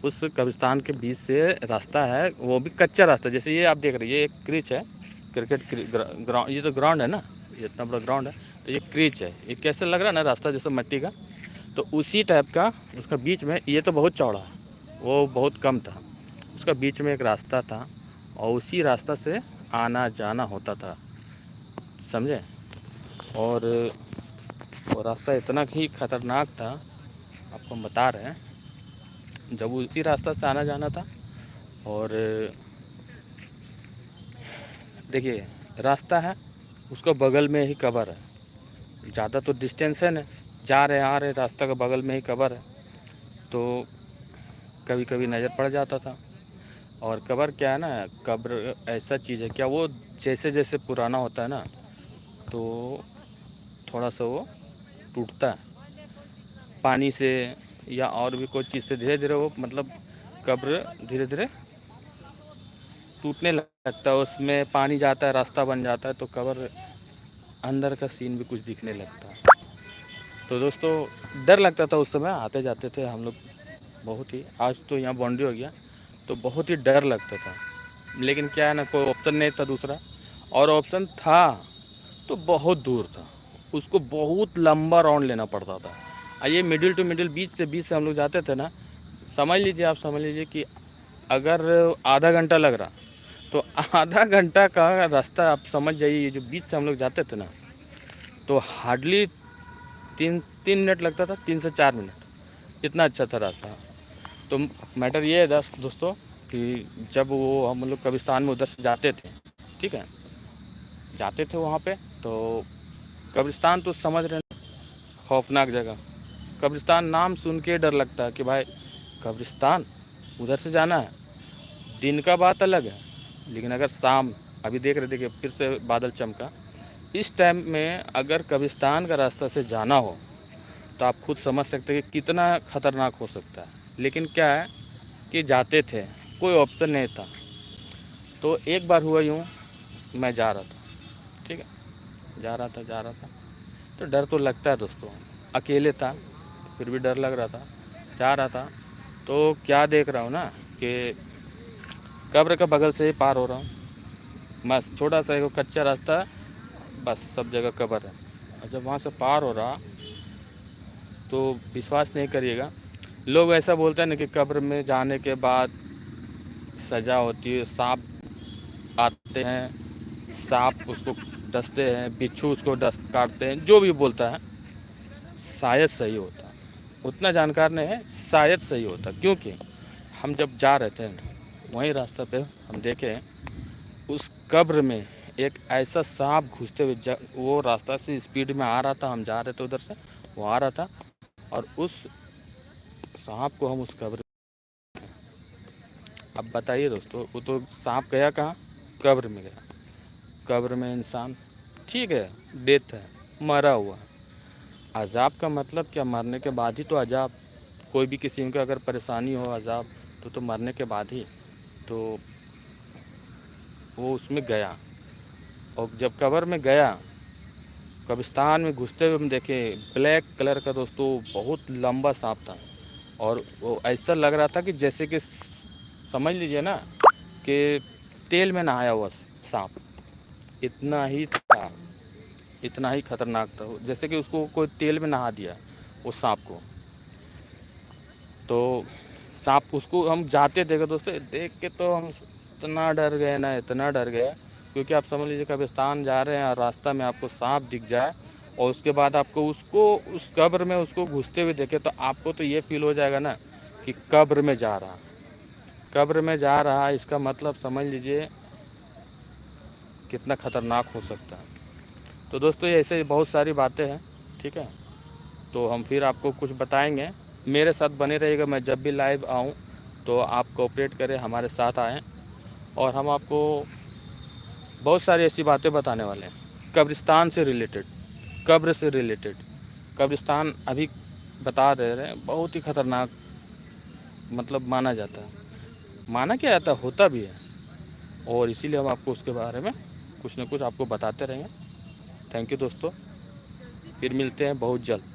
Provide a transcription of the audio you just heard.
उस कब्रिस्तान के बीच से रास्ता है, वो भी कच्चा रास्ता। जैसे ये आप देख रहे हैं, ये एक क्रिच है, क्रिकेट ग्राउंड, ये तो ग्राउंड है ना, ये इतना बड़ा ग्राउंड है, तो ये क्रिच है। ये कैसे लग रहा है ना रास्ता जैसे मट्टी का, तो उसी टाइप का उसका बीच में, ये तो बहुत चौड़ा है, वो बहुत कम था, उसका बीच में एक रास्ता था और उसी रास्ता से आना जाना होता था, समझे। और वो रास्ता इतना ही खतरनाक था, आपको हम बता रहे हैं। जब उसी रास्ता से आना जाना था, और देखिए रास्ता है, उसका बगल में ही कब्र है, ज़्यादा तो डिस्टेंस है नहीं, जा रहे आ रहे रास्ता के बगल में ही कब्र है, तो कभी कभी नज़र पड़ जाता था। और कब्र क्या है ना, कब्र ऐसा चीज़ है क्या, वो जैसे जैसे पुराना होता है ना, तो थोड़ा सा वो टूटता है पानी से या और भी कोई चीज़ से, धीरे धीरे वो मतलब कब्र धीरे धीरे टूटने लगता है, उसमें पानी जाता है, रास्ता बन जाता है, तो कब्र अंदर का सीन भी कुछ दिखने लगता है। तो दोस्तों डर लगता था उस समय, आते जाते थे हम लोग बहुत ही। आज तो यहाँ बाउंड्री हो गया, तो बहुत ही डर लगता था, लेकिन क्या है ना, कोई ऑप्शन नहीं था दूसरा, और ऑप्शन था तो बहुत दूर था, उसको बहुत लंबा राउंड लेना पड़ता था। ये मिडिल टू मिडिल, बीच से हम लोग जाते थे ना, समझ लीजिए, आप समझ लीजिए कि अगर आधा घंटा लग रहा, तो आधा घंटा का रास्ता आप समझ जाइए, जो बीच से हम लोग जाते थे ना, तो हार्डली तीन तीन मिनट लगता था, 3 से 4 मिनट, इतना अच्छा था रास्ता। तो मैटर ये है दोस्तों कि जब वो हम लोग कब्रिस्तान में उधर से जाते थे, ठीक है, जाते थे वहाँ पे, तो कब्रिस्तान तो समझ रहे हैं, खौफनाक जगह। कब्रिस्तान नाम सुन के डर लगता है कि भाई कब्रिस्तान उधर से जाना है। दिन का बात अलग है, लेकिन अगर शाम, अभी देख रहे थे कि फिर से बादल चमका, इस टाइम में अगर कब्रिस्तान का रास्ता से जाना हो, तो आप खुद समझ सकते हैं कि कितना ख़तरनाक हो सकता है। लेकिन क्या है कि जाते थे, कोई ऑप्शन नहीं था। तो एक बार हुआ यूँ, मैं जा रहा था, ठीक है, जा रहा था, तो डर तो लगता है दोस्तों, अकेले था, फिर भी डर लग रहा था। जा रहा था, तो क्या देख रहा हूँ ना कि कब्र का बगल से ही पार हो रहा हूँ, बस छोटा सा एक कच्चा रास्ता है, बस सब जगह कब्र है। और जब वहाँ से पार हो रहा, तो विश्वास नहीं करिएगा, लोग ऐसा बोलते हैं ना कि कब्र में जाने के बाद सज़ा होती है, सांप आते हैं, सांप उसको डसते हैं, बिच्छू उसको काटते हैं, जो भी बोलता है शायद सही होता, उतना जानकार नहीं है, शायद सही होता। क्योंकि हम जब जा रहे थे वहीं रास्ते पे हम देखे, उस कब्र में एक ऐसा सांप घुसते हुए वो रास्ता से स्पीड में आ रहा था, हम जा रहे थे उधर से, वो आ रहा था, और उस सांप को हम उस कब्र, अब बताइए दोस्तों, वो तो सांप गया कहाँ, कब्र में गया। कब्र में इंसान, ठीक है, डेथ है, मरा हुआ है। अजाब का मतलब क्या, मरने के बाद ही तो अजाब। कोई भी किसी को अगर परेशानी हो, अजाब, तो मरने के बाद ही। तो वो उसमें गया, और जब कब्र में गया, कब्रिस्तान में घुसते हुए हम देखे, ब्लैक कलर का दोस्तों बहुत लंबा सांप था, और वो ऐसा लग रहा था कि जैसे कि समझ लीजिए ना कि तेल में नहाया हुआ सांप, इतना ही था, इतना ही खतरनाक था, जैसे कि उसको कोई तेल में नहा दिया उस सांप को। तो सांप, उसको हम जाते देखे दोस्तों, देख के तो हम इतना डर गए ना, इतना डर गए, क्योंकि आप समझ लीजिए कब्रिस्तान जा रहे हैं और रास्ता में आपको सांप दिख जाए, और उसके बाद आपको उसको उस कब्र में उसको घुसते हुए देखे, तो आपको तो ये फील हो जाएगा ना कि कब्र में जा रहा, कब्र में जा रहा, इसका मतलब समझ लीजिए कितना ख़तरनाक हो सकता है। तो दोस्तों ये ऐसे बहुत सारी बातें हैं, ठीक है, तो हम फिर आपको कुछ बताएंगे, मेरे साथ बने रहिएगा। मैं जब भी लाइव आऊँ तो आप कोऑपरेट करें, हमारे साथ आएँ, और हम आपको बहुत सारी ऐसी बातें बताने वाले हैं कब्रिस्तान से रिलेटेड, कब्र से रिलेटेड। कब्रिस्तान अभी बता दे रहे हैं, बहुत ही ख़तरनाक मतलब माना जाता है, माना क्या जाता है, होता भी है, और इसीलिए हम आपको उसके बारे में कुछ न कुछ आपको बताते रहेंगे। थैंक यू दोस्तों, फिर मिलते हैं बहुत जल्द।